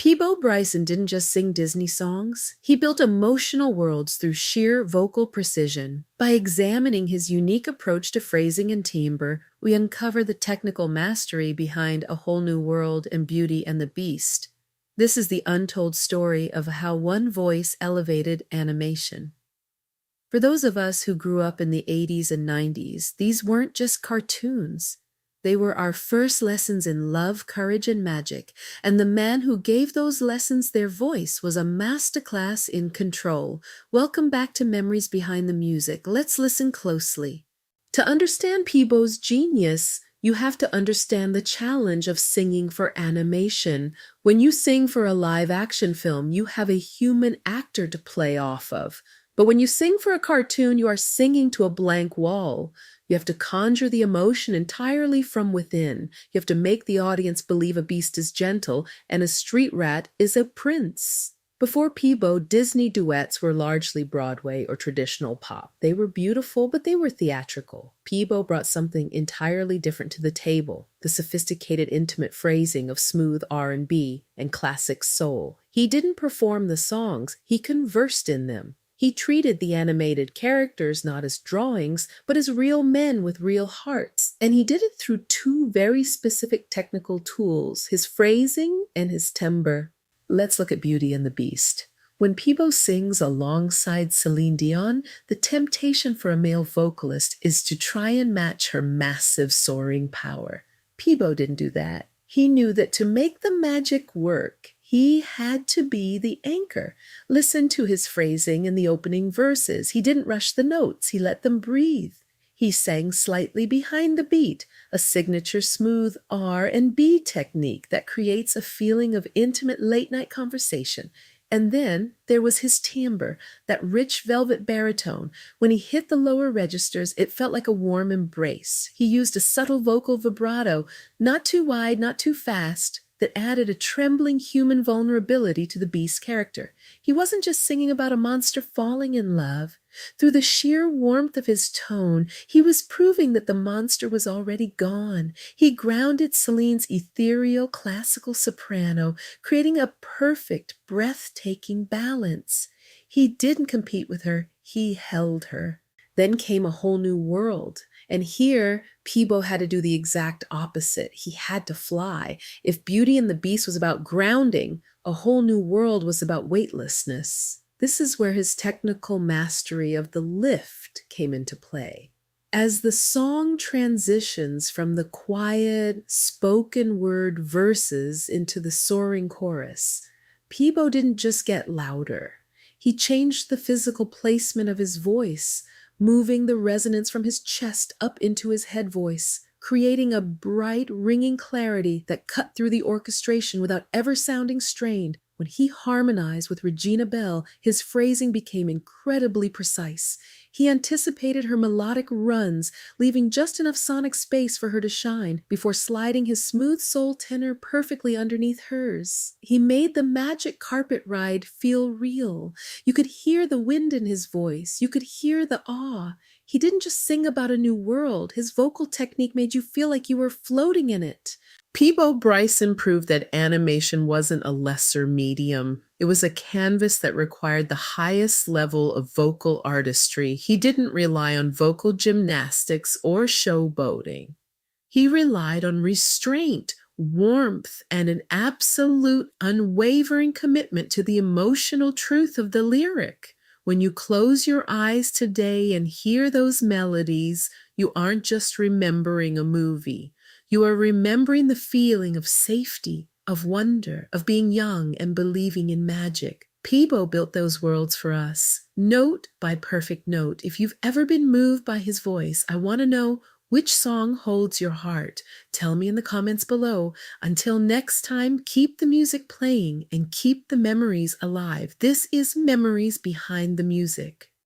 Peabo Bryson didn't just sing Disney songs, he built emotional worlds through sheer vocal precision. By examining his unique approach to phrasing and timbre, we uncover the technical mastery behind A Whole New World and Beauty and the Beast. This is the untold story of how one voice elevated animation. For those of us who grew up in the 80s and 90s, these weren't just cartoons. They were our first lessons in love, courage, and magic, and the man who gave those lessons their voice was a masterclass in control. Welcome back to Memories Behind the Music. Let's listen closely. To understand Peabo's genius, you have to understand the challenge of singing for animation. When you sing for a live-action film, you have a human actor to play off of. But when you sing for a cartoon, you are singing to a blank wall. You have to conjure the emotion entirely from within. You have to make the audience believe a beast is gentle and a street rat is a prince. Before Peabo, Disney duets were largely Broadway or traditional pop. They were beautiful, but they were theatrical. Peabo brought something entirely different to the table, the sophisticated, intimate phrasing of smooth R&B and classic soul. He didn't perform the songs, he conversed in them. He treated the animated characters not as drawings, but as real men with real hearts. And he did it through two very specific technical tools, his phrasing and his timbre. Let's look at Beauty and the Beast. When Peabo sings alongside Celine Dion, the temptation for a male vocalist is to try and match her massive soaring power. Peabo didn't do that. He knew that to make the magic work, he had to be the anchor. Listen to his phrasing in the opening verses. He didn't rush the notes. He let them breathe. He sang slightly behind the beat, a signature smooth R and B technique that creates a feeling of intimate late-night conversation. And then there was his timbre, that rich velvet baritone. When he hit the lower registers, it felt like a warm embrace. He used a subtle vocal vibrato, not too wide, not too fast, that added a trembling human vulnerability to the beast's character. He wasn't just singing about a monster falling in love. Through the sheer warmth of his tone, he was proving that the monster was already gone. He grounded Celine's ethereal classical soprano, creating a perfect, breathtaking balance. He didn't compete with her, he held her. Then came A Whole New World. And here, Peabo had to do the exact opposite. He had to fly. If Beauty and the Beast was about grounding, A Whole New World was about weightlessness. This is where his technical mastery of the lift came into play. As the song transitions from the quiet, spoken word verses into the soaring chorus, Peabo didn't just get louder. He changed the physical placement of his voice, moving the resonance from his chest up into his head voice, creating a bright, ringing clarity that cut through the orchestration without ever sounding strained. When he harmonized with Regina Belle, his phrasing became incredibly precise. He anticipated her melodic runs, leaving just enough sonic space for her to shine before sliding his smooth soul tenor perfectly underneath hers. He made the magic carpet ride feel real. You could hear the wind in his voice. You could hear the awe. He didn't just sing about a new world. His vocal technique made you feel like you were floating in it. Peabo Bryson proved that animation wasn't a lesser medium. It was a canvas that required the highest level of vocal artistry. He didn't rely on vocal gymnastics or showboating. He relied on restraint, warmth, and an absolute, unwavering commitment to the emotional truth of the lyric. When you close your eyes today and hear those melodies, you aren't just remembering a movie. You are remembering the feeling of safety, of wonder, of being young and believing in magic. Peabo built those worlds for us, note by perfect note. If you've ever been moved by his voice, I want to know which song holds your heart. Tell me in the comments below. Until next time, keep the music playing and keep the memories alive. This is Memories Behind the Music.